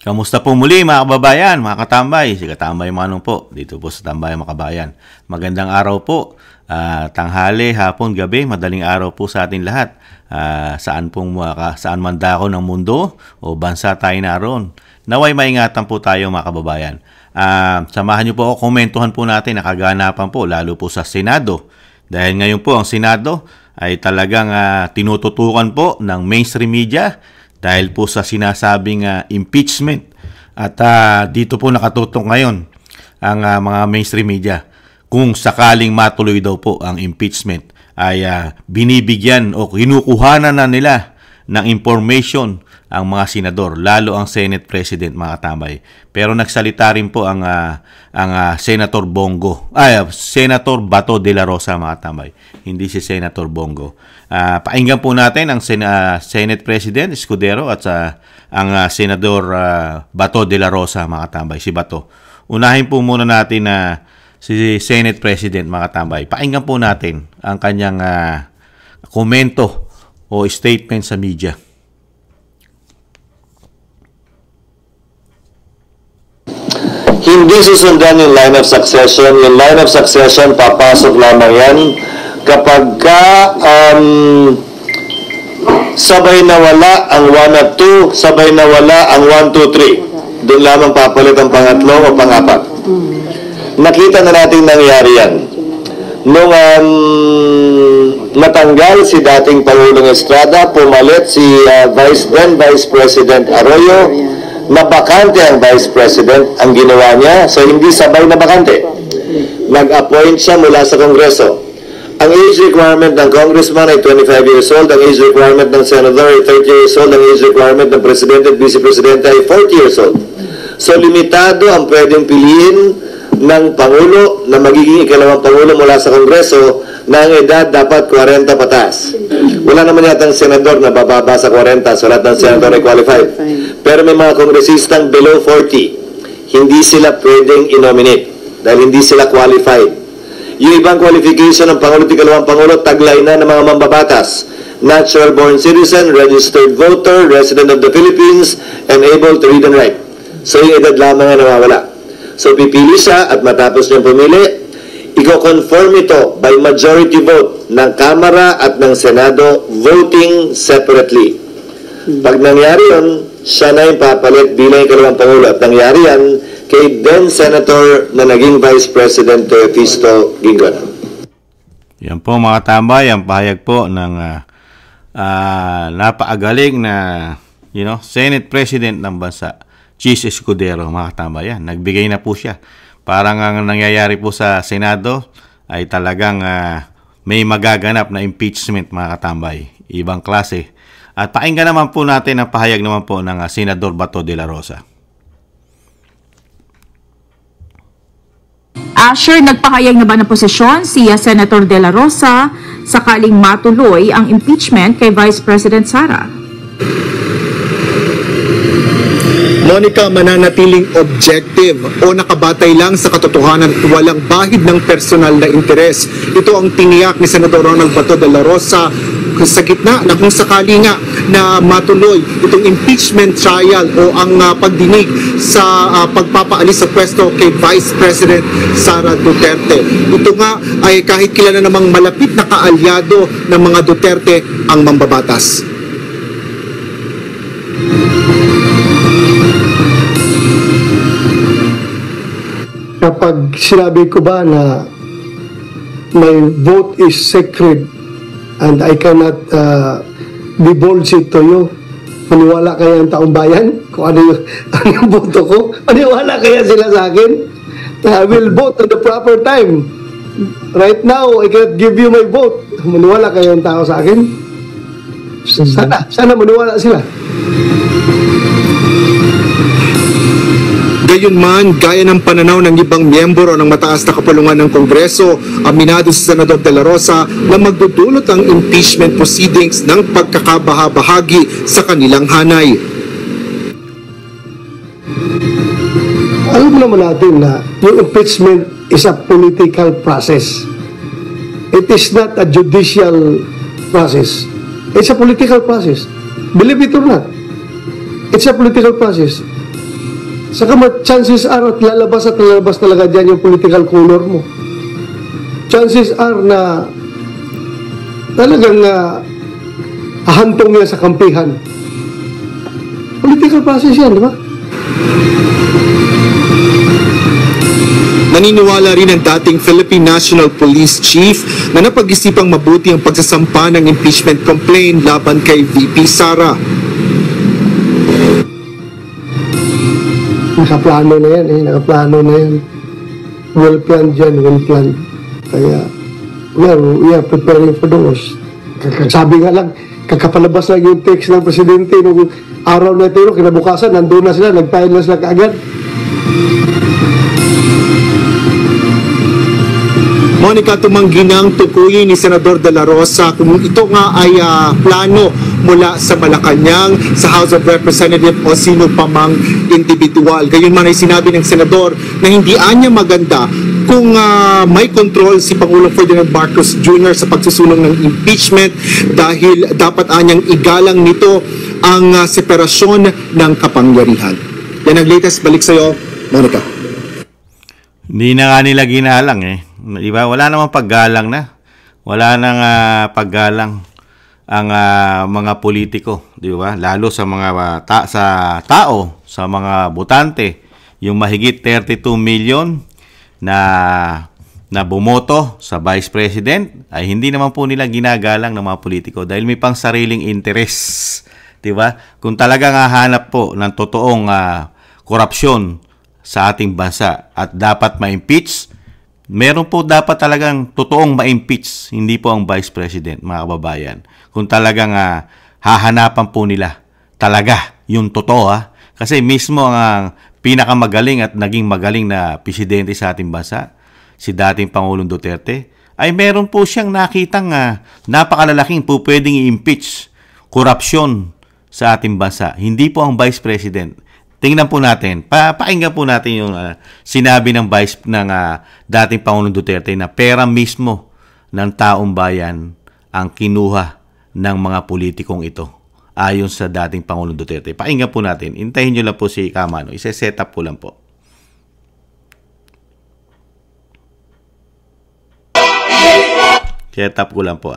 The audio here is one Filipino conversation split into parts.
Kamusta po muli mga kababayan, mga katambay? Si Katambay Manong po, dito po sa Tambay Makabayan. Magandang araw po, tanghali, hapon, gabi, madaling araw po sa atin lahat. Saan man dako ng mundo o bansa tayo naroon. Naway maingatan po tayo mga kababayan. Samahan niyo po ako, komentuhan po natin nakaganapan po, lalo po sa Senado. Dahil ngayon po ang Senado ay talagang tinututukan po ng mainstream media dahil po sa sinasabing impeachment. At dito po nakatutok ngayon ang mga mainstream media. Kung sakaling matuloy daw po ang impeachment, ay binibigyan o kinukuhanan na nila ng information ang mga senador, lalo ang Senate President, mga katambay. Pero nagsalita rin po ang Senator Senator Bato de la Rosa, mga katambay. Hindi si Senator Bongo. Pakinggan po natin ang Senate President Escudero at ang Senador Bato de la Rosa, mga katambay, si Bato. Unahin po muna natin si Senate President, mga katambay. Pakinggan po natin ang kanyang komento o statement sa media. Hindi susundan yung line of succession. Yung line of succession, papasok lamang yan kapag sabay nawala ang 1 at 2, sabay nawala ang 1, 2, 3. Doon lamang papalit ang pangatlo o pang-apat. Nakita na natin nangyari yan. Nung natanggal si dating Pangulong Estrada, pumalit si Vice President Arroyo, na bakante ang Vice President. Ang ginawa niya, so hindi sabay na bakante. Nag-appoint siya mula sa Kongreso. Ang age requirement ng Congressman ay 25 years old, ang age requirement ng Senator ay 30 years old, ang age requirement ng Presidente at Vice Presidente ay 40 years old. So limitado ang pwedeng piliin ng Pangulo na magiging ikalawang Pangulo mula sa Kongreso na ang edad dapat 40 patas. Wala naman yatang senador na bababa sa 40, so lahat ng senador ay qualified. Pero may mga kongresistang below 40, hindi sila pwedeng i-nominate dahil hindi sila qualified. Yung ibang qualification ng Pangulo at ikalawang Pangulo, taglay na ng mga mambabatas. Natural born citizen, registered voter, resident of the Philippines, and able to read and write. So yung edad lamang ang nawawala. So pipili siya at matapos niyang pumili, i-conform ito by majority vote ng Kamara at ng Senado, voting separately. Pag nangyari yun, siya na yung papalit bilang ikalawang Pangulo. At nangyari yan kay then Senator na naging Vice President Teofisto Gingon. Yan po mga tambay, ang pahayag po ng napakagaling na Senate President ng bansa, Chis Escudero, mga tambay. Yan, nagbigay na po siya. Parang ang nangyayari po sa Senado ay talagang may magaganap na impeachment, mga katambay. Ibang klase. At pakinggan naman po natin ang pahayag naman po ng Senador Bato de la Rosa. Sure, nagpahayag na ba ng posisyon si Senator de la Rosa sakaling matuloy ang impeachment kay Vice President Sara? Monica, mananatiling objective o nakabatay lang sa katotohanan at walang bahid ng personal na interes. Ito ang tiniyak ni Senador Ronald Bato de la Rosa sa gitna na kung sakali nga na matuloy itong impeachment trial o ang pagdinig sa pagpapaalis sa pwesto kay Vice President Sara Duterte. Ito nga ay kahit kilala namang malapit na kaalyado ng mga Duterte ang mambabatas. Kapag sinabi ko ba na my vote is sacred and I cannot divulge it to you, maniwala kaya ang taong bayan kung ano yung boto ko? Maniwala kaya sila sa akin? I will vote at the proper time. Right now, I cannot give you my vote. Maniwala kaya ang tao sa akin? Sana maniwala sila. Gayunman, gaya ng pananaw ng ibang miyembro ng mataas na kapulungan ng Kongreso, aminado si Senador de la Rosa na magdudulot ang impeachment proceedings ng pagkakabahabahagi sa kanilang hanay. Alam naman natin na yung impeachment is a political process. It is not a judicial process. It's a political process. Believe it or not, it's a political process. Saka chances are at lalabas talaga dyan yung political color mo. Chances are na talagang hahantong yan sa kampihan. Political process yan, di ba? Naniniwala rin ang dating Philippine National Police Chief na napag-isipang mabuti ang pagsasampa ng impeachment complaint laban kay VP Sara. Nakaplano na yan, nakaplano na yan. Well planned yan, well planned. Kaya, we are preparing for those. Sabi nga lang, kakapalabas lang yung text ng presidente nung araw na ito, kinabukasan, nandun na sila, nag-file na sila kaagad. Monica, tumanggi ng tukuyin ni Senador De La Rosa kung ito nga ay plano mula sa Malacanang, sa House of Representatives o sino pa mang individual. Gayunman ay sinabi ng Senador na hindi anya maganda kung may control si Pangulong Ferdinand Marcos Jr. sa pagsusulong ng impeachment dahil dapat anyang igalang nito ang separasyon ng kapangyarihan. Yan ang latest. Balik sa'yo, Monica. Hindi na nga nila ginalang Diba? Wala namang paggalang na. Wala nang paggalang ang mga politiko, di ba? Lalo sa mga sa tao, sa mga botante, yung mahigit 32 million na bumoto sa Vice President ay hindi naman po nila ginagalang ng mga politiko dahil may pang sariling interest, di ba? Kung talagang hahanap po ng totoong korupsyon sa ating bansa at dapat ma-impeach, meron po dapat talagang totoong ma-impeach, hindi po ang Vice President, mga kababayan. Kung talagang hahanapan po nila talaga yung totoo. Kasi mismo ang pinakamagaling at naging magaling na presidente sa ating bansa, si dating Pangulong Duterte, ay meron po siyang nakitang napakalalaking po pwedeng i-impeach korupsyon sa ating bansa. Hindi po ang Vice President. Tingnan po natin, pakinggan po natin yung sinabi ng dating Pangulong Duterte na pera mismo ng taong bayan ang kinuha ng mga politikong ito ayon sa dating Pangulong Duterte. Pakinggan po natin. Intayin nyo lang po si Kamano. Ise-set up ko lang po. Set up ko lang po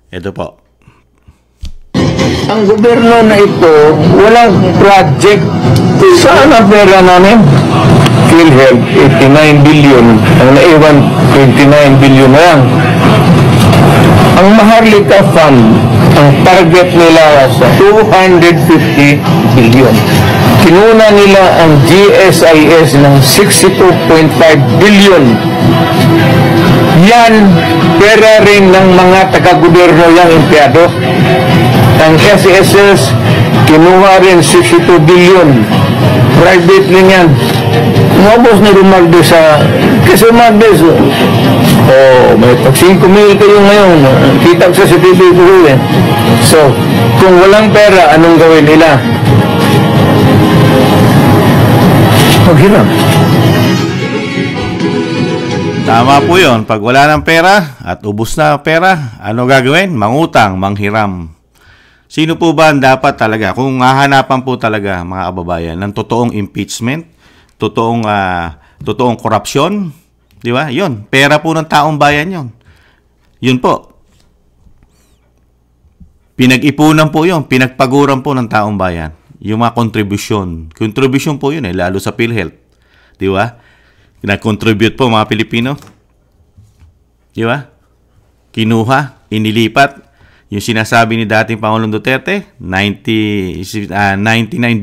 Ito po. Ang gobyerno na ito, walang project. Saan ang pera namin? PhilHealth, 89 billion. Ang naiwan, 29 billion na lang. Ang Maharlika Fund, ang target nila sa 250 billion. Kinuna nila ang GSIS ng 62.5 billion. Yan, pera rin ng mga taga-gobyerno yung empleyado. Ang SSS, kinuha rin 62 billion. Private rin yan. Umabos na rin Magdes kasi Magdes, may pag 5 mil kayo ngayon, kita sa CCTV ko rin. So, kung walang pera, anong gawin nila? Maghirap. Tama po yun. Pag wala ng pera at ubos na pera, ano gagawin? Mangutang, manghiram. Sino po ba ang dapat talaga? Kung hahanapan po talaga, mga kababayan, ng totoong impeachment, totoong korupsyon, di ba? Yun, pera po ng taong bayan yun. Yun po. Pinag-ipunan po yun, pinagpaguran po ng taong bayan. Yung mga kontribusyon. Kontribusyon po yun lalo sa PhilHealth. Di ba? Nag-contribute po mga Pilipino. Di ba? Kinuha, inilipat. Yung sinasabi ni dating Pangulong Duterte, 99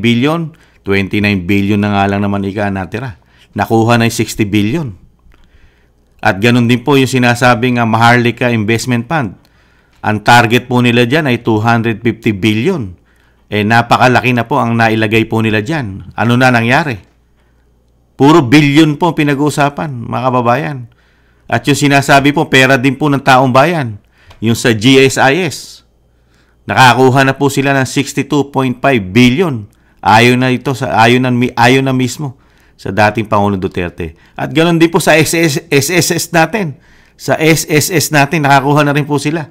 billion, 29 billion na nga lang naman natira. Nakuha na yung 60 billion. At ganun din po yung sinasabing Maharlika Investment Fund. Ang target po nila dyan ay 250 billion. Napakalaki na po ang nailagay po nila dyan. Ano na nangyari? Puro billion po pinag-uusapan, mga kababayan. At yung sinasabi po, pera din po ng taong bayan. Yung sa GSIS. Nakakuha na po sila ng 62.5 billion. Ayaw na mismo sa dating Pangulong Duterte. At ganoon din po sa SSS natin. Sa SSS natin, nakakuha na rin po sila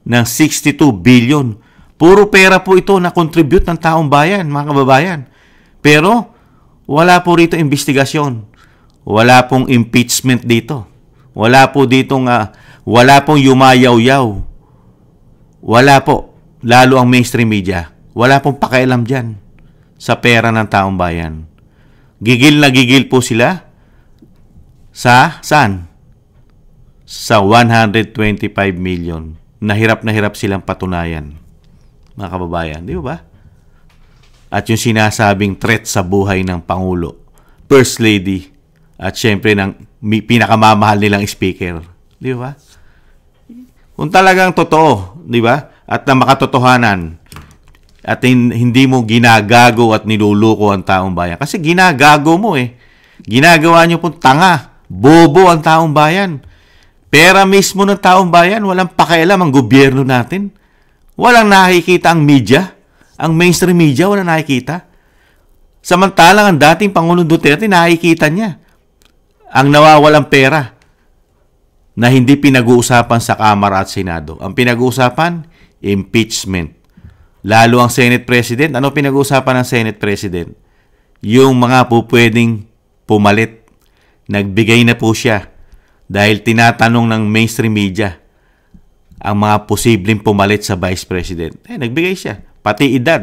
ng 62 billion. Puro pera po ito na contribute ng taong bayan, mga kababayan. Pero wala po rito investigasyon. Wala pong impeachment dito. Wala po ditong wala pong yumayaw-yaw. Wala po. Lalo ang mainstream media. Wala pong pakialam dyan sa pera ng taong bayan. Gigil na gigil po sila sa saan? Sa 125 million. Na hirap silang patunayan. Mga kababayan, di ba? At yung sinasabing threat sa buhay ng Pangulo, First Lady, at syempre ng pinakamamahal nilang speaker. Di ba? Kung talagang totoo, di ba? At na makatotohanan, at hindi mo ginagago at niluluko ang taong bayan. Kasi ginagago mo eh. Ginagawa nyo pong tanga, bobo ang taong bayan. Pera mismo ng taong bayan, walang pakialam ang gobyerno natin. Walang nakikita ang media, ang mainstream media, walang nakikita. Samantalang ang dating Pangulong Duterte, nakikita niya ang nawawalang pera na hindi pinag-uusapan sa Kamara at Senado. Ang pinag-uusapan, impeachment. Lalo ang Senate President, ano pinag-uusapan ng Senate President? Yung mga pupwedeng pumalit. Nagbigay na po siya dahil tinatanong ng mainstream media ang mga posibleng pumalit sa Vice President. Nagbigay siya. Pati edad.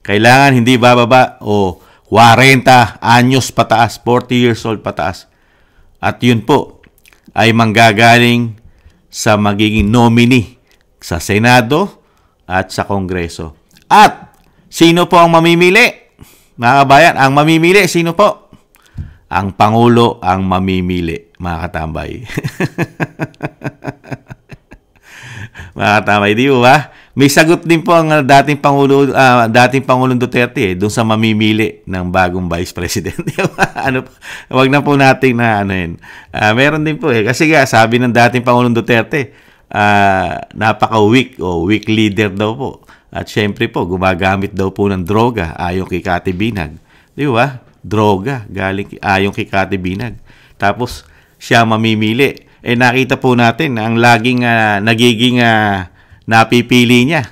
Kailangan hindi bababa o 40 anyos pataas, 40 years old pataas. At yun po ay manggagaling sa magiging nominee sa Senado at sa Kongreso. At sino po ang mamimili? Mga kabayan, ang mamimili, sino po? Ang Pangulo ang mamimili, mga katambay. Mga katambay, di ba? May sagot din po ang dating Pangulong Duterte doon sa mamimili ng bagong Vice President. Wag na po natin na meron din po kasi sabi ng dating Pangulong Duterte, napaka-weak o weak leader daw po. At syempre po, gumagamit daw po ng droga ayon kay Cathy Binag. Di ba? Droga, ayon kay Cathy Binag. Tapos, siya mamimili. Nakita po natin, ang laging nagiging napipili niya,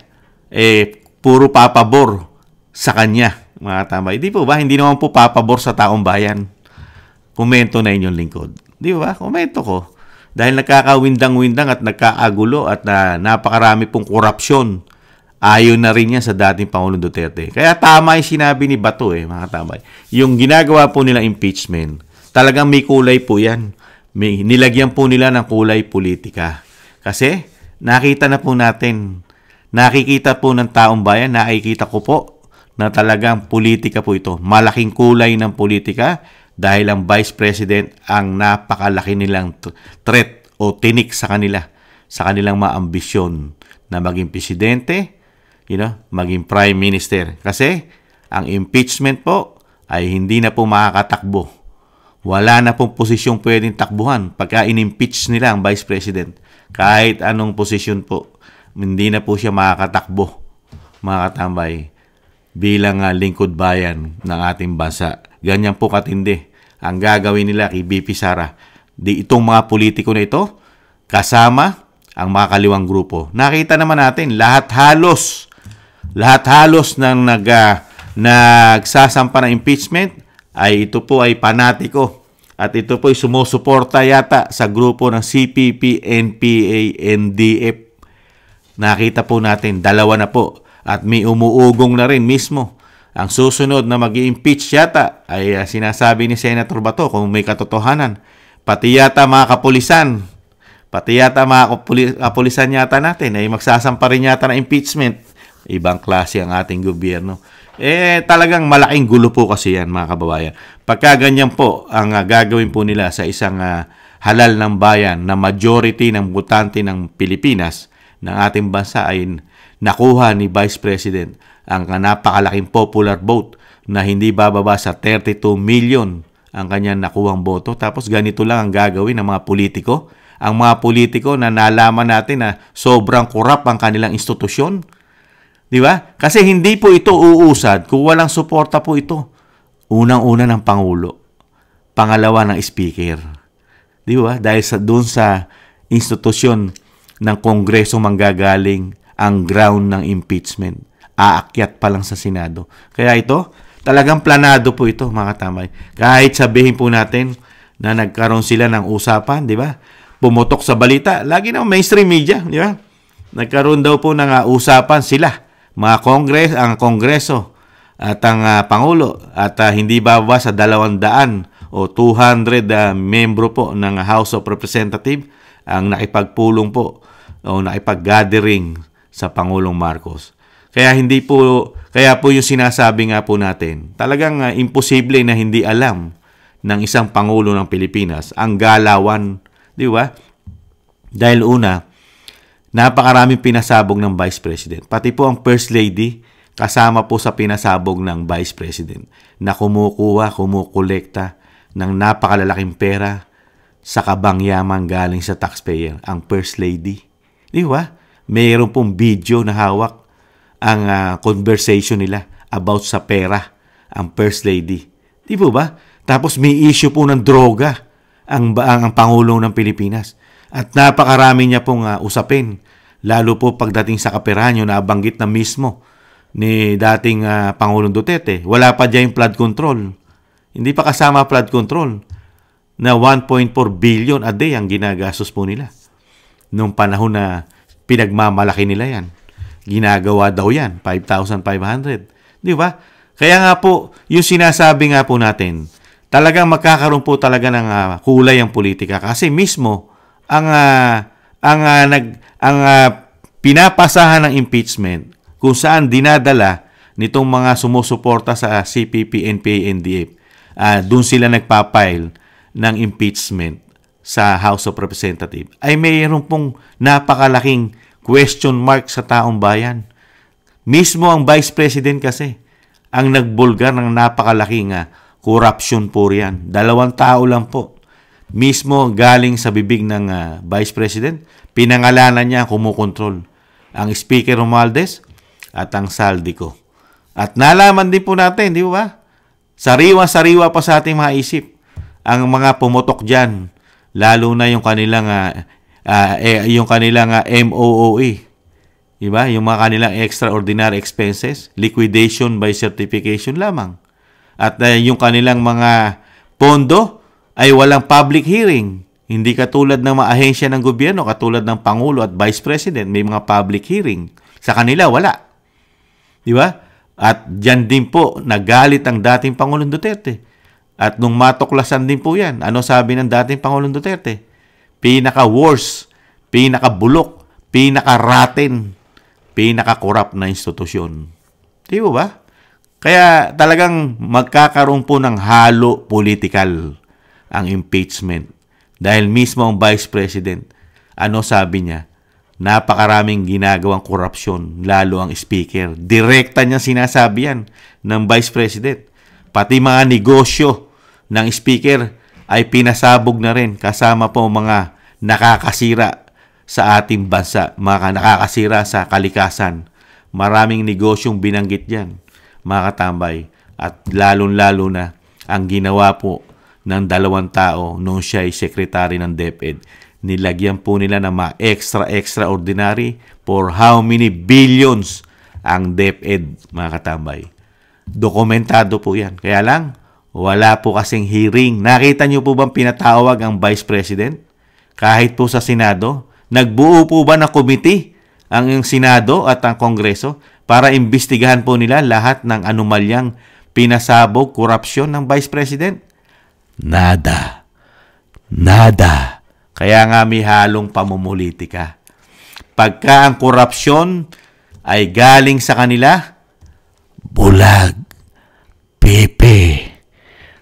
puro papabor sa kanya, mga tambay. Di po ba? Hindi naman po papabor sa taong bayan. Komento na inyong lingkod. Di ba? Komento ko. Dahil nagkakawindang-windang at nagkaagulo at napakarami pong korupsyon. Ayon na rin yan sa dating Pangulong Duterte. Kaya tama yung sinabi ni Bato mga tambay. Yung ginagawa po nila impeachment, talagang may kulay po yan. Nilagyan po nila ng kulay politika. Kasi nakita na po natin, nakikita po ng taong bayan, nakikita ko po na talagang politika po ito. Malaking kulay ng politika dahil ang Vice President ang napakalaki nilang threat o tinik sa kanila, sa kanilang mga ambisyon na maging presidente, maging prime minister. Kasi ang impeachment po ay hindi na po makakatakbo. Wala na pong posisyong pwedeng takbuhan pagka in-impeach nila ang Vice President. Kahit anong posisyon po, hindi na po siya makakatakbo, mga katambay, bilang lingkod bayan ng ating bansa. Ganyan po katindi ang gagawin nila kay BP Sara. Itong mga politiko na ito, kasama ang mga kaliwang grupo. Nakita naman natin, lahat halos ng nagsasampa ng impeachment ay ito po ay panatiko at ito po ay sumusuporta yata sa grupo ng CPP, NPA, NDF. Nakita po natin, dalawa na po at may umuugong na rin mismo. Ang susunod na mag-i-impeach yata ay sinasabi ni Senator Bato kung may katotohanan. Pati yata mga kapulisan yata natin ay magsasampa rin yata ng impeachment. Ibang klase ang ating gobyerno. Talagang malaking gulo po kasi yan, mga kababayan. Pagka ganyan po ang gagawin po nila sa isang halal ng bayan na majority ng botante ng Pilipinas, ng ating bansa ay nakuha ni Vice President ang napakalaking popular vote na hindi bababa sa 32 million ang kanyang nakuhang boto. Tapos ganito lang ang gagawin ng mga politiko. Ang mga politiko na nalaman natin na sobrang korap ang kanilang institusyon. Di ba? Kasi hindi po ito uusad kung walang suporta po ito. Unang-una ng Pangulo. pangalawa ng speaker. Di ba? Dahil doon sa institusyon ng Kongreso manggagaling ang ground ng impeachment. Aakyat pa lang sa Senado. Kaya ito, talagang planado po ito, mga katambay. Kahit sabihin po natin na nagkaroon sila ng usapan, di ba? Pumutok sa balita, lagi na mainstream media, di ba? Nagkaroon daw po ng usapan sila, mga ang Kongreso at ang Pangulo, at hindi bababa sa 200 o 200 membro po ng House of Representatives ang nakipagpulong po o nakipag-gathering sa Pangulong Marcos. Kaya po yung sinasabi nga po natin, talagang imposible na hindi alam ng isang Pangulo ng Pilipinas ang galawan, di ba? Dahil una, napakaraming pinasabog ng Vice President. Pati po ang First Lady, kasama po sa pinasabog ng Vice President na kumukolekta ng napakalalaking pera sa kabangyaman galing sa taxpayer, ang First Lady. Di ba? Mayroon pong video na hawak ang conversation nila about sa pera, ang First Lady. Di ba? Tapos may issue po ng droga ang Pangulo ng Pilipinas. At napakarami niya pong usapin, lalo po pagdating sa kaperahan, yung nabanggit na mismo ni dating Pangulong Duterte. Wala pa dyan yung flood control. Hindi pa kasama flood control na 1.4 billion a day ang ginagastos po nila. Nung panahon na pinagmamalaki nila yan. Ginagawa daw yan, 5,500. Di ba? Kaya nga po, yung sinasabi nga po natin, talagang magkakaroon po talaga ng kulay ang politika. Kasi mismo, ang pinapasahan ng impeachment, kung saan dinadala nitong mga sumusuporta sa CPP, NPA, NDF, doon sila nagpapile ng impeachment sa House of Representatives, ay mayroon pong napakalaking question mark sa taong bayan. Mismo ang Vice President kasi, ang nagbulgar ng napakalaking corruption po riyan. 2 tao lang po. Mismo galing sa bibig ng Vice President, pinangalanan niya kumukontrol ang Speaker Romualdez at ang Saldico. At nalaman din po natin, di ba? Sariwa-sariwa pa sa ating mga isip ang mga pumutok dyan, lalo na yung kanilang MOOE. Diba? Yung mga kanilang extraordinary expenses, liquidation by certification lamang. At yung kanilang mga pondo ay walang public hearing. Hindi katulad ng mga ahensya ng gobyerno, katulad ng Pangulo at Vice President, may mga public hearing. Sa kanila, wala. Diba? At dyan din po, nagalit ang dating Pangulong Duterte. At nung matuklasan din po yan, ano sabi ng dating Pangulong Duterte? Pinaka-worst, pinaka-bulok, pinaka-rotten, pinaka-corrupt na institusyon. Di ba? Kaya talagang magkakaroon po ng halo political ang impeachment. Dahil mismo ang Vice President, ano sabi niya? Napakaraming ginagawang korupsyon, lalo ang Speaker. Direkta niya sinasabi yan ng Vice President. Pati mga negosyo ng Speaker ay pinasabog na rin, kasama po mga nakakasira sa ating bansa, mga nakakasira sa kalikasan. Maraming negosyong binanggit yan, mga katambay. At lalong-lalo na ang ginawa po ng 2 tao nung siya ay sekretary ng DepEd. Nilagyan po nila ng mga extraordinary for how many billions ang DepEd, mga katambay. Dokumentado po yan. Kaya lang, wala po kasing hearing. Nakita niyo po bang pinatawag ang Vice President? Kahit po sa Senado, nagbuo po ba ng committee ang Senado at ang Kongreso para imbestigahan po nila lahat ng anomalyang pinasabog, korupsyon ng Vice President? Nada. Kaya nga may halong pamumulitika. Pagka ang korupsyon ay galing sa kanila, bulag, pipi,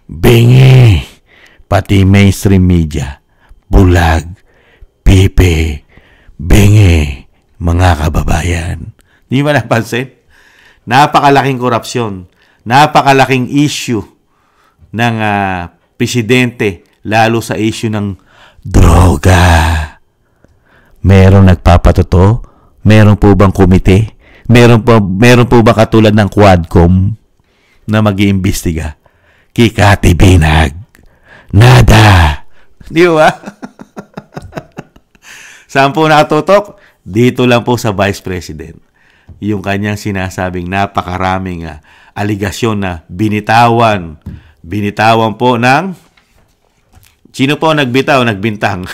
bingi, pati mainstream media, bulag, pipi, bingi, mga kababayan. Di ba napansin? Napakalaking korupsyon, napakalaking issue ng presidente, lalo sa issue ng droga. Meron nagpapatotoo? Meron po bang komite? Meron po ba katulad ng Quadcom na mag-iimbestiga? Kikati Binag. Nada. Di ba? Saan po nakatutok? Dito lang po sa Vice President. Yung kanyang sinasabing napakaraming aligasyon na binitawan po ng sino po nagbintang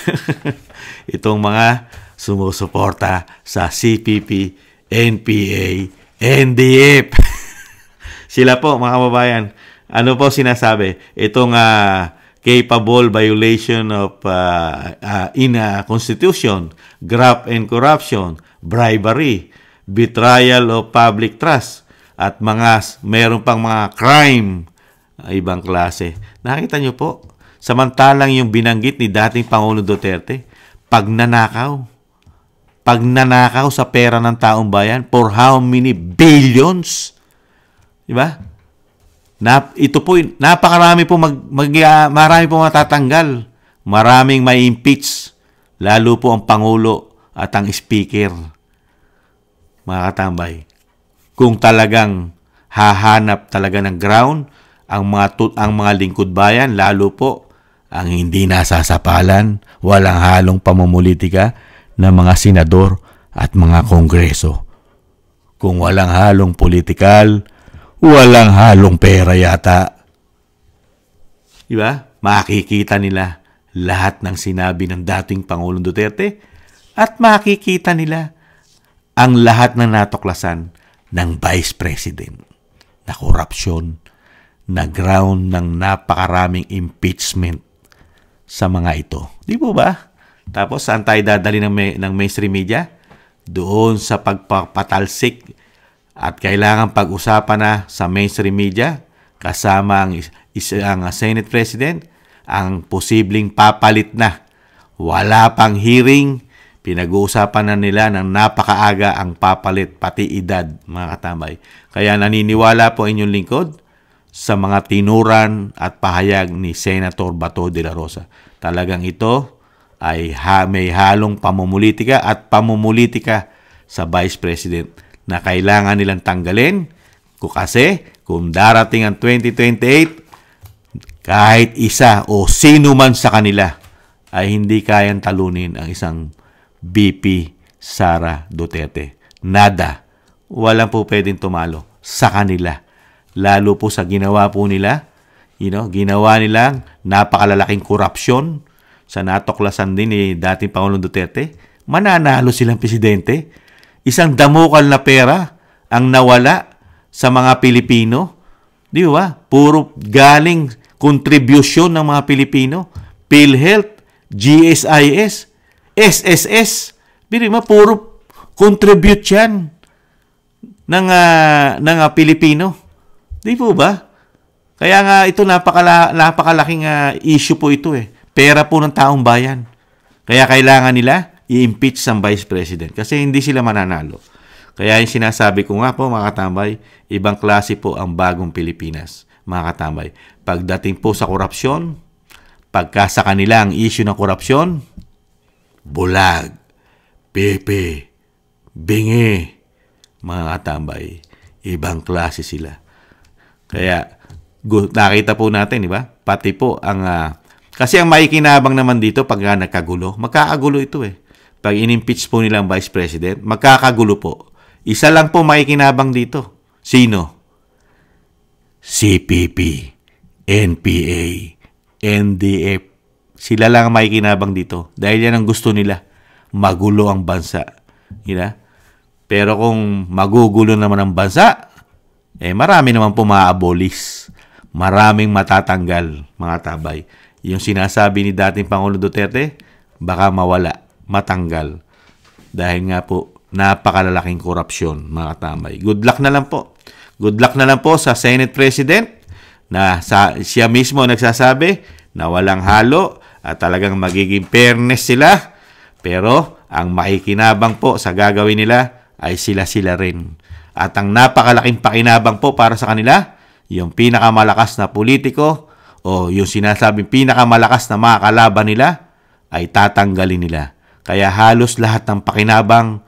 itong mga sumusuporta sa CPP, NPA, NDF. Sila po, mga kababayan, ano po sinasabi? Itong capable violation of Constitution, graft and corruption, bribery, betrayal of public trust, at meron pang mga crime, ibang klase. Nakita nyo po, samantalang yung binanggit ni dating Pangulong Duterte, pagnanakaw sa pera ng taong bayan for how many billions? Diba? Ito po, napakarami po marami po matatanggal. Maraming may impeach, lalo po ang Pangulo at ang Speaker. Mga katambay, kung talagang hahanap talaga ng ground ang mga lingkod bayan, lalo po ang hindi nasasapalan, walang halong pamumulitika ng mga senador at mga kongreso. Kung walang halong politikal, walang halong pera yata. Diba? Makikita nila lahat ng sinabi ng dating Pangulong Duterte at makikita nila ang lahat ng natuklasan ng Vice President na korupsyon, na ground ng napakaraming impeachment sa mga ito. Di po ba? Tapos saan tayo dadali ng mainstream media? Doon sa pagpapatalsik at kailangan pag-usapan na sa mainstream media kasama ang Senate President ang posibleng papalit na. Wala pang hearing, pinag-uusapan na nila ng napakaaga ang papalit, pati edad, mga katambay. Kaya naniniwala po inyong lingkod sa mga tinuran at pahayag ni Senator Bato de la Rosa. Talagang ito ay may halong pamumulitika at pamumulitika sa Vice President na kailangan nilang tanggalin kasi kung darating ang 2028, kahit isa o sino man sa kanila ay hindi kayang talunin ang isang VP Sara Duterte. Nada. Walang po pwedeng tumalo sa kanila. Lalo po sa ginawa po nila, ginawa nilang napakalalaking korupsyon sa natuklasan din ni dating Pangulong Duterte. Mananalo silang presidente. Isang damukal na pera ang nawala sa mga Pilipino. Di ba? Puro galing contribution ng mga Pilipino. PhilHealth, GSIS, SSS. Bili mo, puro contribute yan ng Pilipino. Di po ba? Kaya nga ito napakalaking issue po ito eh. Pera po ng taong bayan. Kaya kailangan nila i-impeach ang Vice President kasi hindi sila mananalo. Kaya yung sinasabi ko nga po mga katambay, ibang klase po ang bagong Pilipinas, mga katambay. Pagdating po sa korupsyon, pagka sa kanila ang issue ng korupsyon, bulag, pepe, bingi, mga katambay, ibang klase sila. Kaya nakita po natin, di ba? Pati po ang kasi ang makikinabang naman dito pag nagkagulo, magkakagulo ito eh. Pag in-impeach po nila ang Vice President, magkakagulo po. Isa lang po makikinabang dito. Sino? CPP, NPA, NDF. Sila lang ang makikinabang dito. Dahil yan ang gusto nila. Magulo ang bansa. Pero kung magugulo naman ang bansa, marami naman po maabolis. Maraming matatanggal, mga tabay. Yung sinasabi ni dating Pangulong Duterte, baka mawala, matanggal. Dahil nga po, napakalalaking korupsyon, mga tamay. Good luck na lang po. Good luck na lang po sa Senate President na siya mismo nagsasabi na walang halo at talagang magiging fairness sila. Pero ang makikinabang po sa gagawin nila ay sila-sila rin. At ang napakalaking pakinabang po para sa kanila, yung pinakamalakas na politiko o yung sinasabing pinakamalakas na mga kalaban nila ay tatanggalin nila. Kaya halos lahat ng pakinabang,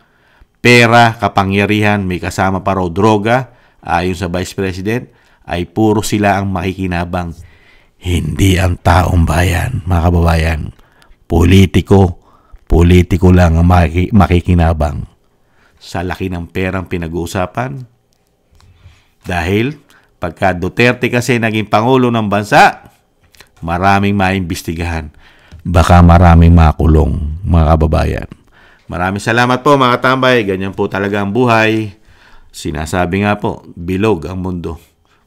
pera, kapangyarihan, may kasama pa raw droga, ayon sa Vice President, ay puro sila ang makikinabang. Hindi ang taong bayan, mga kababayan. Politiko lang ang makikinabang sa laki ng perang pinag-uusapan. Dahil pagka Duterte kasi naging Pangulo ng bansa, maraming maimbestigahan. Baka maraming makulong, mga kababayan. Maraming salamat po, mga tambay. Ganyan po talaga ang buhay. Sinasabi nga po, bilog ang mundo.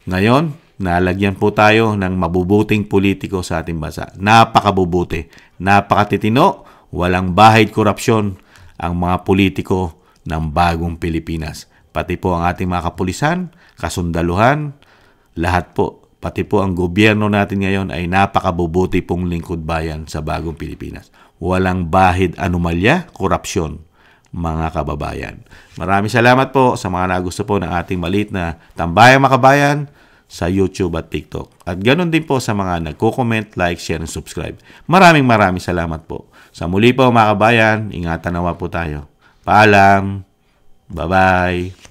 Ngayon, nalagyan po tayo ng mabubuting politiko sa ating bansa. Napakabubuti, napakatitino, walang bahid korupsyon ang mga politiko ng bagong Pilipinas. Pati po ang ating mga kapulisan, kasundaluhan, lahat po. Pati po ang gobyerno natin ngayon ay napakabubuti pong lingkod bayan sa bagong Pilipinas. Walang bahid anomalya, korupsyon, mga kababayan. Maraming salamat po sa mga nagusto po ng ating maliit na Tambayang Makabayan sa YouTube at TikTok. At ganoon din po sa mga nagko-comment, like, share, and subscribe. Maraming salamat po. Sa muli po, mga kabayan, ingatan nawa po tayo. Paalam. Bye-bye.